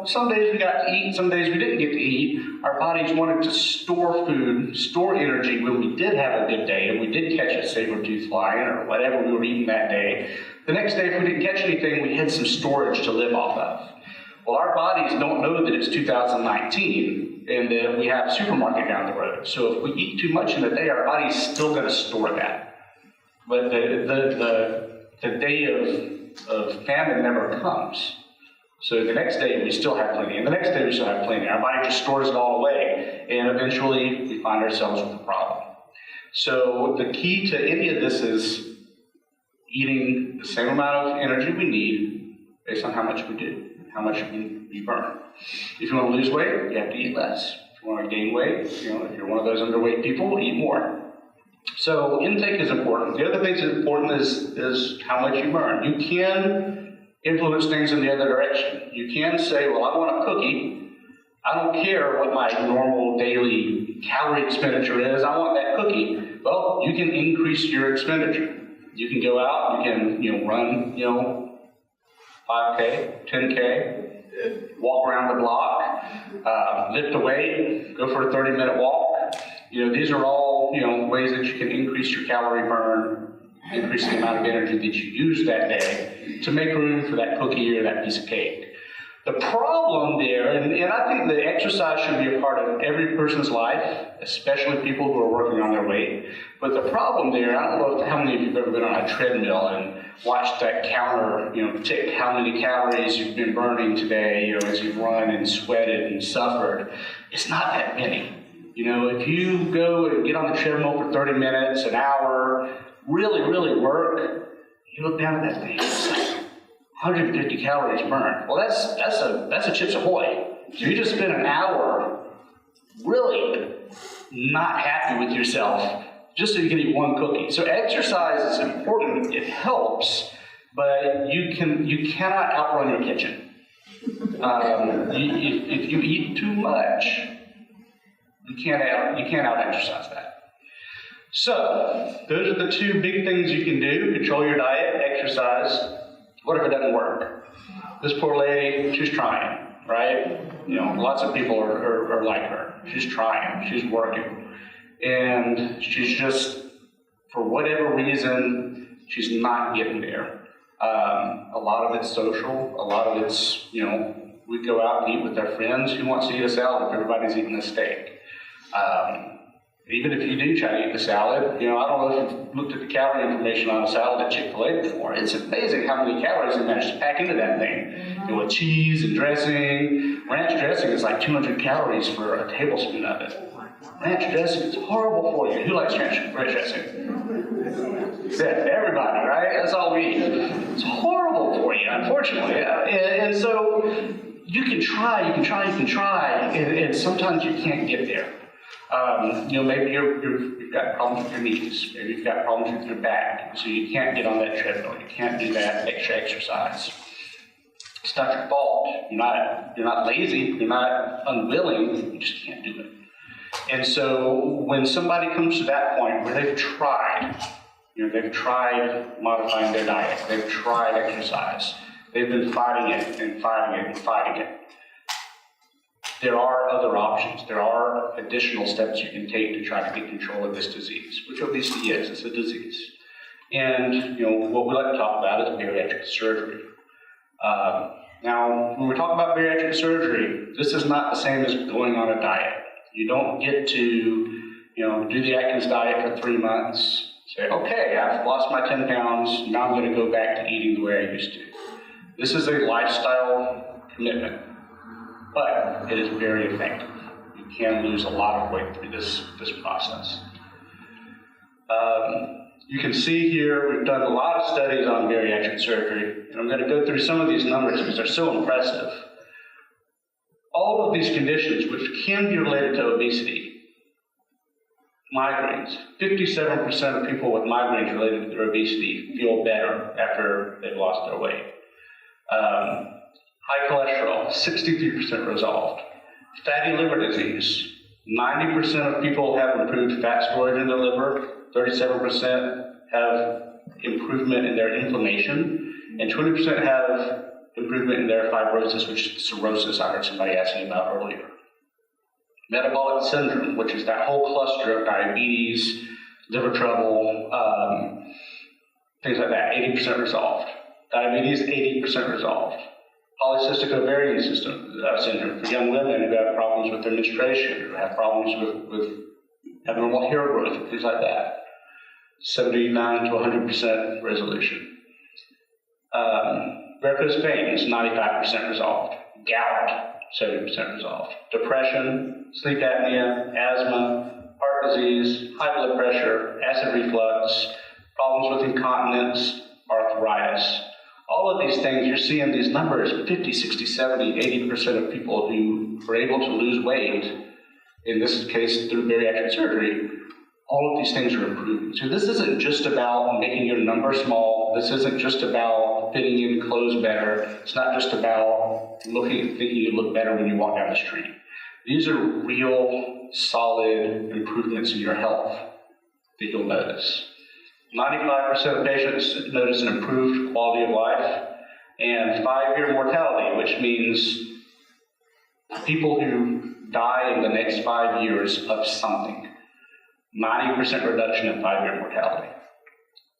[SPEAKER 6] some days we got to eat, some days we didn't get to eat, our bodies wanted to store food, store energy when we did have a good day, and we did catch a saber-tooth lion or whatever we were eating that day. The next day, if we didn't catch anything, we had some storage to live off of. Well, our bodies don't know that it's 2019 and that we have a supermarket down the road. So if we eat too much in a day, our body's still going to store that. But the day of famine never comes. So the next day we still have plenty, and the next day we still have plenty. Our body just stores it all away, and eventually we find ourselves with a problem. So the key to any of this is eating the same amount of energy we need based on how much we do, how much we burn. If you want to lose weight, you have to eat less. If you want to gain weight, if you're one of those underweight people, eat more. So intake is important. The other thing that's important is how much you burn. You can influence things in the other direction. You can say, well, I want a cookie. I don't care what my normal daily calorie expenditure is. I want that cookie. Well, you can increase your expenditure. You can go out, you can run 5K, 10K, walk around the block, lift a weight, go for a 30-minute walk. These are all ways that you can increase your calorie burn, increase the amount of energy that you use that day to make room for that cookie or that piece of cake. The problem there, and I think that exercise should be a part of every person's life, especially people who are working on their weight. But the problem there, I don't know how many of you have ever been on a treadmill and watched that counter, tick how many calories you've been burning today, as you've run and sweated and suffered. It's not that many. If you go and get on the treadmill for 30 minutes, an hour, really, really work, you look down at that thing, it's like 150 calories burned. Well, that's a Chips Ahoy. So you just spent an hour really not happy with yourself just so you can eat one cookie. So exercise is important, it helps, but you cannot outrun your kitchen. If you eat too much, you can't out-exercise that. So, those are the two big things you can do: control your diet, exercise. What if it doesn't work? This poor lady, she's trying, right? Lots of people are like her. She's trying, she's working. And she's just, for whatever reason, she's not getting there. A lot of it's social, a lot of it's, we go out and eat with our friends. Who wants to eat a salad if everybody's eating a steak? Even if you do try to eat the salad, I don't know if you've looked at the calorie information on a salad at Chick-fil-A before. It's amazing how many calories they manage to pack into that thing. With cheese and dressing. Ranch dressing is like 200 calories for a tablespoon of it. Ranch dressing is horrible for you. Who likes ranch dressing? Yeah, everybody, right? That's all we eat. It's horrible for you, unfortunately. And so you can try, and sometimes you can't get there. Maybe you've got problems with your knees, maybe you've got problems with your back, so you can't get on that treadmill, you can't do that extra exercise. It's not your fault. You're not lazy, you're not unwilling, you just can't do it. And so when somebody comes to that point where they've tried modifying their diet, they've tried exercise, they've been fighting it and fighting it and fighting it. There are other options. There are additional steps you can take to try to get control of this disease, which obesity is. It's a disease. And, what we like to talk about is bariatric surgery. Now, when we talk about bariatric surgery, this is not the same as going on a diet. You don't get to, do the Atkins diet for 3 months, say, okay, I've lost my 10 pounds, now I'm going to go back to eating the way I used to. This is a lifestyle commitment, but it is very effective. You can lose a lot of weight through this process. You can see here, we've done a lot of studies on bariatric surgery, and I'm going to go through some of these numbers because they're so impressive. All of these conditions, which can be related to obesity, migraines, 57% of people with migraines related to their obesity feel better after they've lost their weight. High cholesterol, 63% resolved. Fatty liver disease, 90% of people have improved fat storage in their liver, 37% have improvement in their inflammation, and 20% have improvement in their fibrosis, which is cirrhosis I heard somebody asking about earlier. Metabolic syndrome, which is that whole cluster of diabetes, liver trouble, things like that, 80% resolved. Diabetes, 80% resolved. Polycystic ovarian syndrome for young women who have problems with their menstruation, who have problems with abnormal hair growth, things like that. 79 to 100% resolution. Varicose veins, 95% resolved. Gout, 70% resolved. Depression, sleep apnea, asthma, heart disease, high blood pressure, acid reflux, problems with incontinence, arthritis. All of these things, you're seeing these numbers, 50, 60, 70, 80% of people who are able to lose weight, in this case through bariatric surgery, all of these things are improving. So this isn't just about making your number small. This isn't just about fitting in clothes better. It's not just about thinking you look better when you walk down the street. These are real, solid improvements in your health that you'll notice. 95% of patients notice an improved quality of life, and 5-year mortality, which means people who die in the next 5 years of something. 90% reduction in 5-year mortality.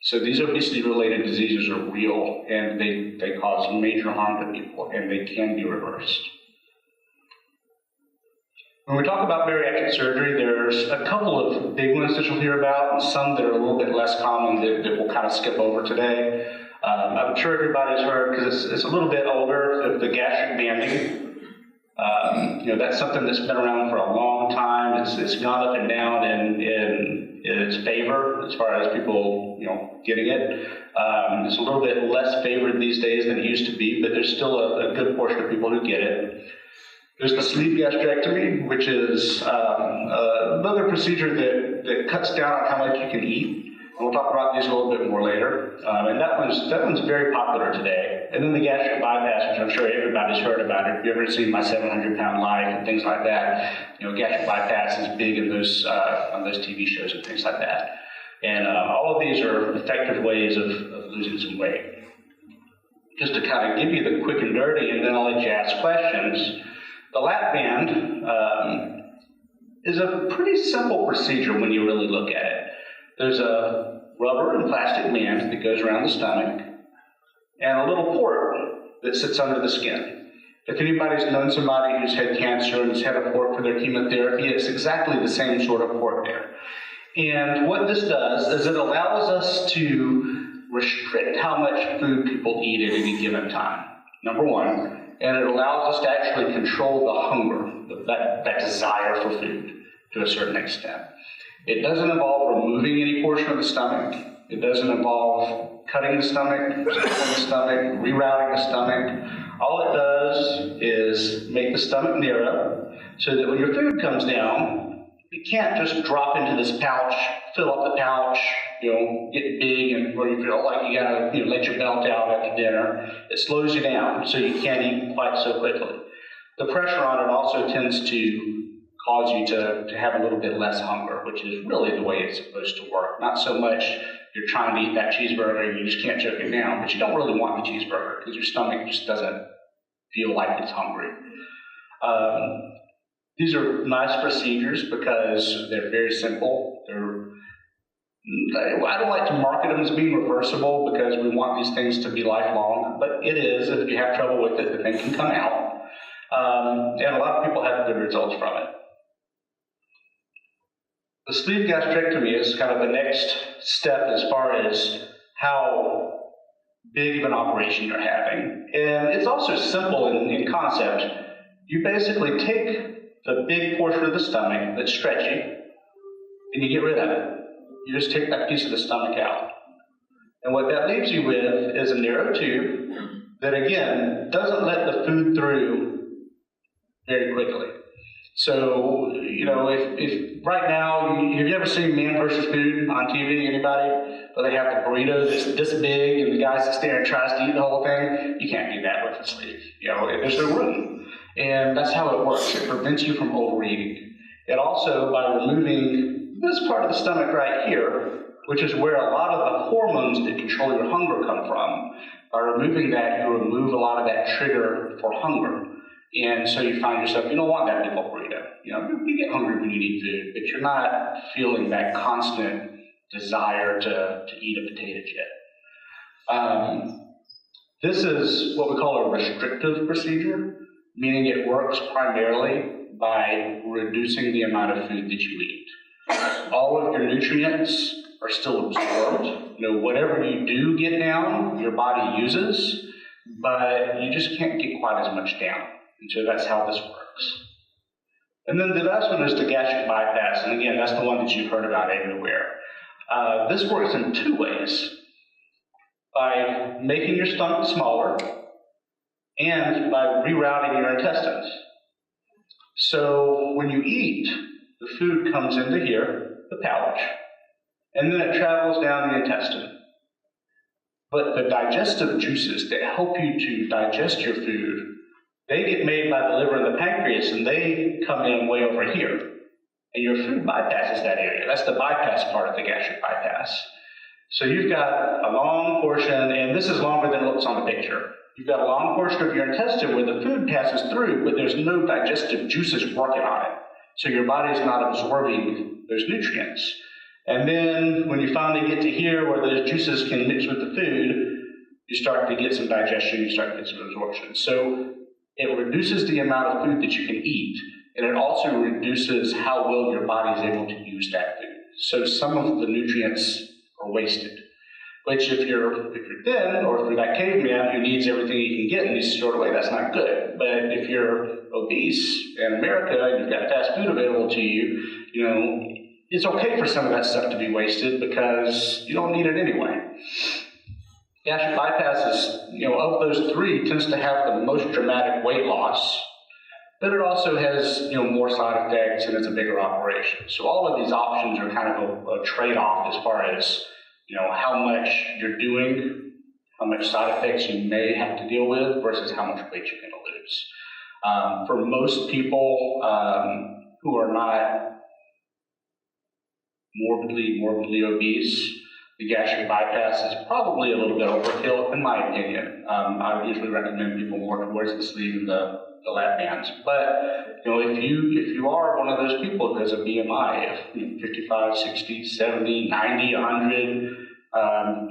[SPEAKER 6] So these obesity-related diseases are real, and they cause major harm to people, and they can be reversed. When we talk about bariatric surgery, there's a couple of big ones that you'll hear about, and some that are a little bit less common that we'll kind of skip over today. I'm sure everybody's heard, because it's a little bit older, the gastric banding. That's something that's been around for a long time. It's gone up and down in its favor as far as people, getting it. It's a little bit less favored these days than it used to be, but there's still a good portion of people who get it. There's the sleeve gastrectomy, which is another procedure that cuts down on how much you can eat. And we'll talk about these a little bit more later. And that one's very popular today. And then the gastric bypass, which I'm sure everybody's heard about. If you've ever seen My 700-Pound Life and things like that, gastric bypass is big in those on those TV shows and things like that. And all of these are effective ways of losing some weight. Just to kind of give you the quick and dirty, and then I'll let you ask questions. The lap band is a pretty simple procedure when you really look at it. There's a rubber and plastic band that goes around the stomach and a little port that sits under the skin. If anybody's known somebody who's had cancer and has had a port for their chemotherapy, it's exactly the same sort of port there. And what this does is it allows us to restrict how much food people eat at any given time, number one. And it allows us to actually control the hunger, that desire for food to a certain extent. It doesn't involve removing any portion of the stomach. It doesn't involve cutting the stomach, pulling the stomach, rerouting the stomach. All it does is make the stomach narrow so that when your food comes down, it can't just drop into this pouch, fill up the pouch, get big, and where you feel like you gotta let your belt out after dinner. It slows you down so you can't eat quite so quickly. The pressure on it also tends to cause you to have a little bit less hunger, which is really the way it's supposed to work. Not so much you're trying to eat that cheeseburger and you just can't choke it down, but you don't really want the cheeseburger because your stomach just doesn't feel like it's hungry. These are nice procedures because they're very simple. I don't like to market them as being reversible because we want these things to be lifelong. but it is, if you have trouble with it, the thing can come out. And a lot of people have good results from it. The sleeve gastrectomy is kind of the next step as far as how big of an operation you're having. And it's also simple in concept. You basically take the big portion of the stomach that's stretchy, and you get rid of it. You just take that piece of the stomach out. And what that leaves you with is a narrow tube that, again, doesn't let the food through very quickly. So, you know, if right now, have you ever seen Man vs. Food on TV, anybody? Where they have the burrito that's this big and the guy sits there and tries to eat the whole thing? You can't do that with the sleeve. You know, there's no room. And that's how it works. It prevents you from overeating. It also, by removing this part of the stomach right here, which is where a lot of the hormones that control your hunger come from, by removing that, you remove a lot of that trigger for hunger. And so you find yourself, you don't want that big old burrito. You know, you get hungry when you eat food, but you're not feeling that constant desire to eat a potato chip. This is what we call a restrictive procedure, meaning it works primarily by reducing the amount of food that you eat. All of your nutrients are still absorbed. You know, whatever you do get down, your body uses, but you just can't get quite as much down. And so that's how this works. And then the last one is the gastric bypass, and again, that's the one that you've heard about everywhere. This works in two ways. By making your stomach smaller, and by rerouting your intestines. So when you eat, the food comes into here, the pouch, and then it travels down the intestine. But the digestive juices that help you to digest your food, they get made by the liver and the pancreas, and they come in way over here. And your food bypasses that area. That's the bypass part of the gastric bypass. So you've got a long portion, and this is longer than it looks on the picture. You've got a long portion of your intestine where the food passes through, but there's no digestive juices working on it. So your body's not absorbing those nutrients. And then when you finally get to here where those juices can mix with the food, you start to get some digestion, you start to get some absorption. So it reduces the amount of food that you can eat, and it also reduces how well your body is able to use that food. So some of the nutrients are wasted, which if you're thin, or if you're that caveman who needs everything he can get and needs to store it away, that's not good. But if you're obese in America and you've got fast food available to you, you know, it's okay for some of that stuff to be wasted because you don't need it anyway. Gastric bypass is, you know, of those three, tends to have the most dramatic weight loss, but it also has, you know, more side effects and it's a bigger operation. So all of these options are kind of a trade-off as far as, you know, how much you're doing, how much side effects you may have to deal with versus how much weight you're going to lose. For most people who are not morbidly obese, the gastric bypass is probably a little bit overkill, in my opinion. I would usually recommend people more towards the sleeve and the lap bands. But you know, if you are one of those people who has a BMI of 55, 60, 70, 90, 100,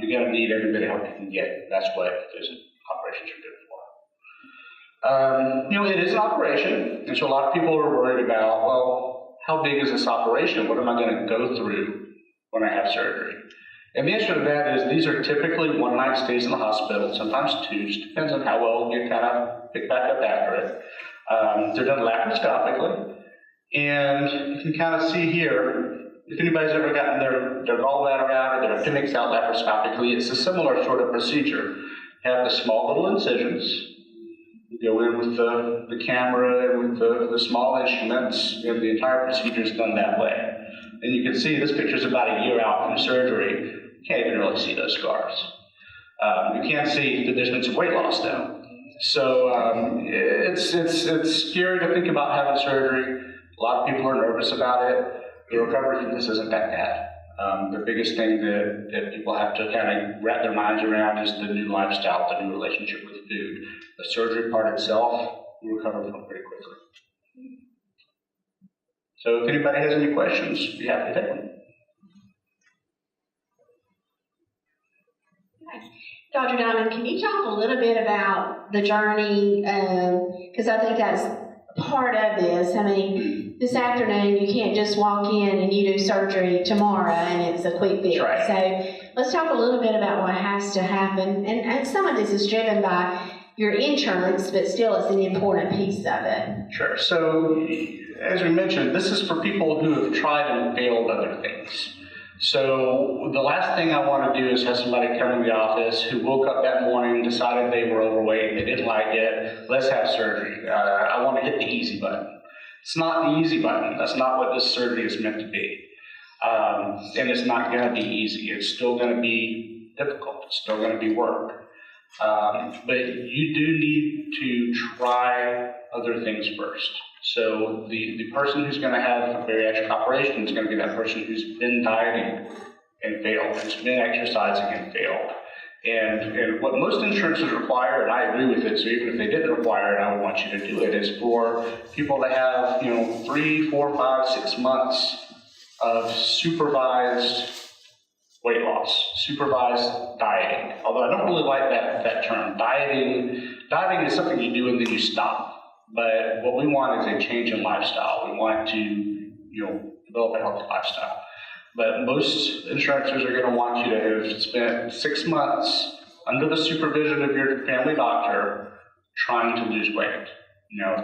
[SPEAKER 6] you're going to need every bit of help you can get. That's what those operations are good for. You know, it is an operation, and so a lot of people are worried about, well, how big is this operation? What am I going to go through when I have surgery? And the answer to that is these are typically one-night stays in the hospital, sometimes two, just depends on how well you kind of pick back up after it. They're done laparoscopically, and you can kind of see here, if anybody's ever gotten their gallbladder out or their appendix out laparoscopically, it's a similar sort of procedure. You have the small little incisions, you go in with the camera and with the small instruments, and the entire procedure is done that way. And you can see this picture is about a year out from surgery. You can't even really see those scars. You can see that there's been some weight loss though. So it's scary to think about having surgery. A lot of people are nervous about it. The recovery from this isn't that bad. The biggest thing that people have to kind of wrap their minds around is the new lifestyle, the new relationship with food. The surgery part itself, we recover from pretty quickly. So if anybody has any questions, be happy to take them.
[SPEAKER 1] Dr. Dimon, can you talk a little bit about the journey? Because I think that's part of this. I mean, this afternoon, you can't just walk in and you do surgery tomorrow and it's a quick fix.
[SPEAKER 6] Right.
[SPEAKER 1] So let's talk a little bit about what has to happen. And some of this is driven by your insurance, but still it's an important piece of it.
[SPEAKER 6] Sure. So, as we mentioned, this is for people who have tried and failed other things. So the last thing I want to do is have somebody come in the office who woke up that morning, decided they were overweight, they didn't like it, let's have surgery. I want to hit the easy button. It's not the easy button. That's not what this surgery is meant to be. And it's not going to be easy. It's still going to be difficult. It's still going to be work. But you do need to try other things first. So the person who's going to have a bariatric operation is going to be that person who's been dieting and failed, who's been exercising and failed. And what most insurances require, and I agree with it, so even if they didn't require it, I would want you to do it, is for people to have, 3, 4, 5, 6 months of supervised weight loss, supervised dieting. Although I don't really like that term. Dieting is something you do and then you stop. But what we want is a change in lifestyle. We want to, develop a healthy lifestyle. But most insurances are going to want you to have spent 6 months under the supervision of your family doctor trying to lose weight,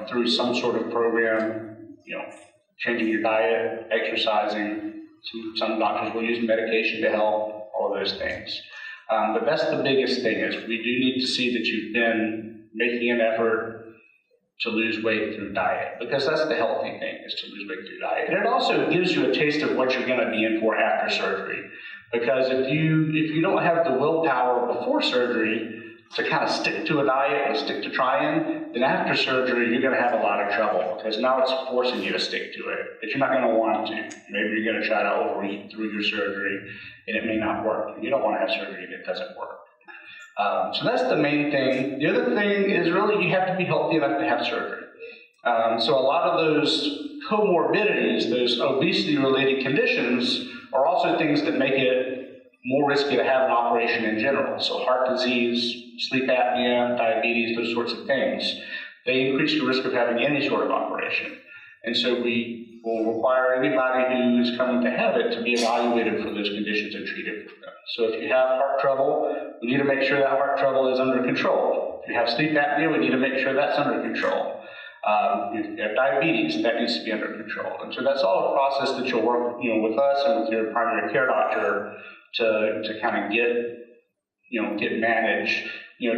[SPEAKER 6] through some sort of program, changing your diet, exercising. Some doctors will use medication to help, all of those things. But that's the biggest thing, is we do need to see that you've been making an effort to lose weight through diet, because that's the healthy thing, is to lose weight through diet. And it also gives you a taste of what you're going to be in for after surgery. Because if you don't have the willpower before surgery to kind of stick to a diet and stick to trying, then after surgery you're going to have a lot of trouble, because now it's forcing you to stick to it. But you're not going to want to. Maybe you're going to try to overeat through your surgery and it may not work. You don't want to have surgery that doesn't work. So that's the main thing. The other thing is really you have to be healthy enough to have surgery. So a lot of those comorbidities, those obesity-related conditions, are also things that make it more risky to have an operation in general. So heart disease, sleep apnea, diabetes, those sorts of things. They increase the risk of having any sort of operation. And so we will require everybody who's coming to have it to be evaluated for those conditions and treated for them. So if you have heart trouble, we need to make sure that heart trouble is under control. If you have sleep apnea, we need to make sure that's under control. If you have diabetes, that needs to be under control. And so that's all a process that you'll work, with us and with your primary care doctor to kind of get managed.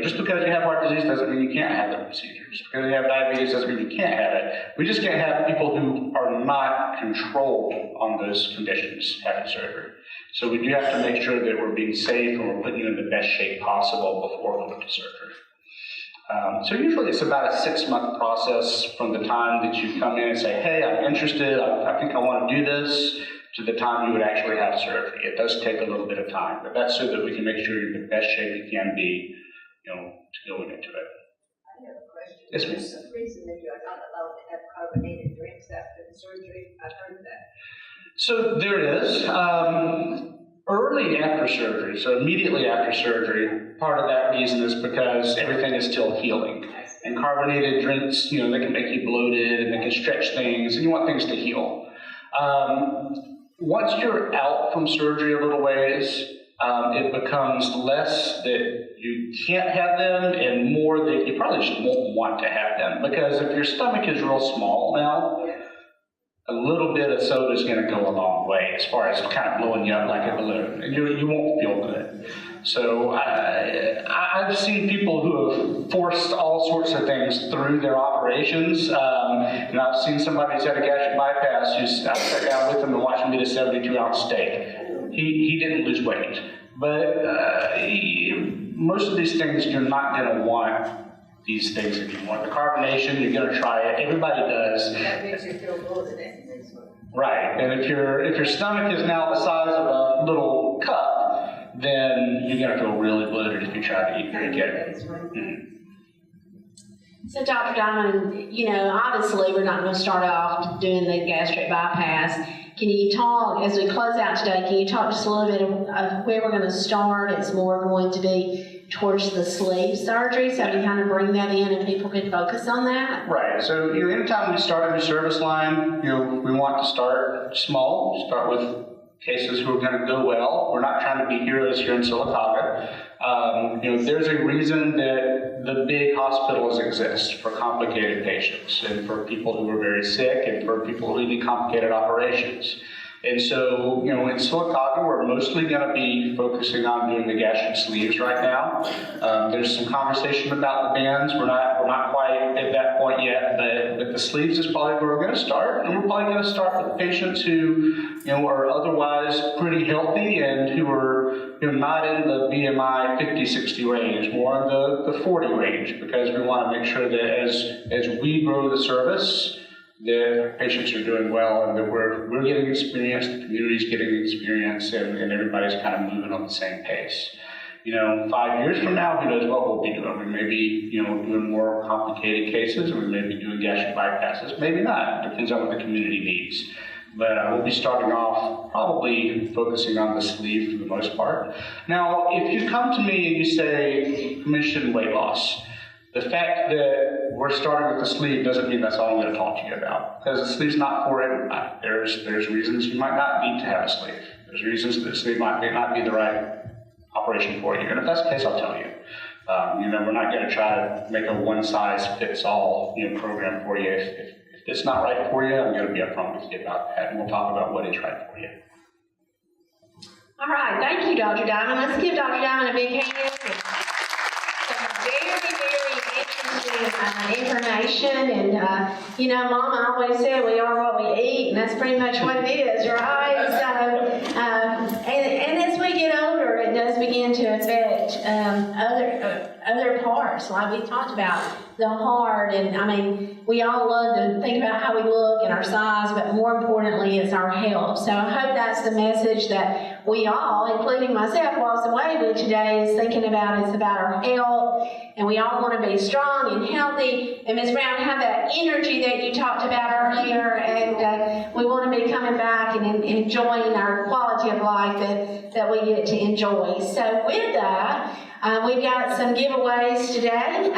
[SPEAKER 6] Just because you have heart disease doesn't mean you can't have the procedure. Just because you have diabetes doesn't mean you can't have it. We just can't have people who are not controlled on those conditions having surgery. So we do have to make sure that we're being safe and we're putting you in the best shape possible before going to surgery. So usually it's about a 6-month process from the time that you come in and say, hey, I'm interested, I think I want to do this, to the time you would actually have surgery. It does take a little bit of time, but that's so that we can make sure you're in the best shape you can be, to go into it.
[SPEAKER 5] I have a question.
[SPEAKER 6] Yes, ma'am.
[SPEAKER 5] There's some reason that you're not allowed to have carbonated drinks after the surgery. I've heard that.
[SPEAKER 6] So there it is. Early after surgery, so immediately after surgery, part of that reason is because everything is still healing. And carbonated drinks, they can make you bloated and they can stretch things, and you want things to heal. Once you're out from surgery a little ways, it becomes less that you can't have them and more that you probably just won't want to have them. Because if your stomach is real small now, a little bit of soda is going to go a long way as far as kind of blowing you up like a balloon. And you won't feel good. So I've seen people who have forced all sorts of things through their operations. And I've seen somebody who's had a gastric bypass I sat down with him and watched him eat a 72-ounce steak. He didn't lose weight. But most of these things, you're not going to want these things anymore. The carbonation, you're going to try it. Everybody does.
[SPEAKER 5] That makes you feel bloated anyway.
[SPEAKER 6] Right. And if your stomach is now the size of a little cup, then you're going to feel really bloated if you try to eat very again.
[SPEAKER 1] So, Dr. Dimon, obviously we're not going to start off doing the gastric bypass. Can you talk, as we close out today, can you talk just a little bit of where we're going to start? It's more going to be towards the sleeve surgery, so we kind of bring that in and people can focus on that.
[SPEAKER 6] Right, so anytime we start a new service line, we want to start small, start with cases who are going to go well. We're not trying to be heroes here in Sylacauga. There's a reason that the big hospitals exist for complicated patients and for people who are very sick and for people who need complicated operations. And so, in Sylacauga, we're mostly going to be focusing on doing the gastric sleeves right now. There's some conversation about the bands. We're not quite at that point yet, but the sleeves is probably where we're going to start. And we're probably going to start with patients who, are otherwise pretty healthy and who are, not in the BMI 50-60 range, more in the 40 range, because we want to make sure that as we grow the service, the patients are doing well and that we're getting experience, the community's getting experience, and everybody's kind of moving on the same pace. 5 years from now, who knows what we'll be doing. We may be, doing more complicated cases, and we may be doing gastric bypasses. Maybe not. It depends on what the community needs. But we'll be starting off probably focusing on the sleeve for the most part. Now, if you come to me and you say, commission weight loss, the fact that we're starting with the sleeve doesn't mean that's all I'm going to talk to you about, because the sleeve's not for everybody. There's reasons you might not need to have a sleeve. There's reasons that the sleeve may not be the right operation for you. And if that's the case, I'll tell you. We're not going to try to make a one-size-fits-all program for you. If it's not right for you, I'm going to be upfront with you about that, and we'll talk about what is right for you.
[SPEAKER 1] All right, thank you, Dr. Dimon. Let's give Dr. Dimon a big hand. Some very information, and Mama always said we are what we eat, and that's pretty much what it is, right? So, and as we get older, it does begin to affect other parts, like we talked about, the heart, and we all love to think about how we look and our size, but more importantly, it's our health. So I hope that's the message that we all, including myself, walks away with today, is thinking about. It's about our health, and we all want to be strong and healthy, and Ms. Brown, have that energy that you talked about earlier, and we want to be coming back and enjoying our quality of life that we get to enjoy. So with that, we've got some giveaways today.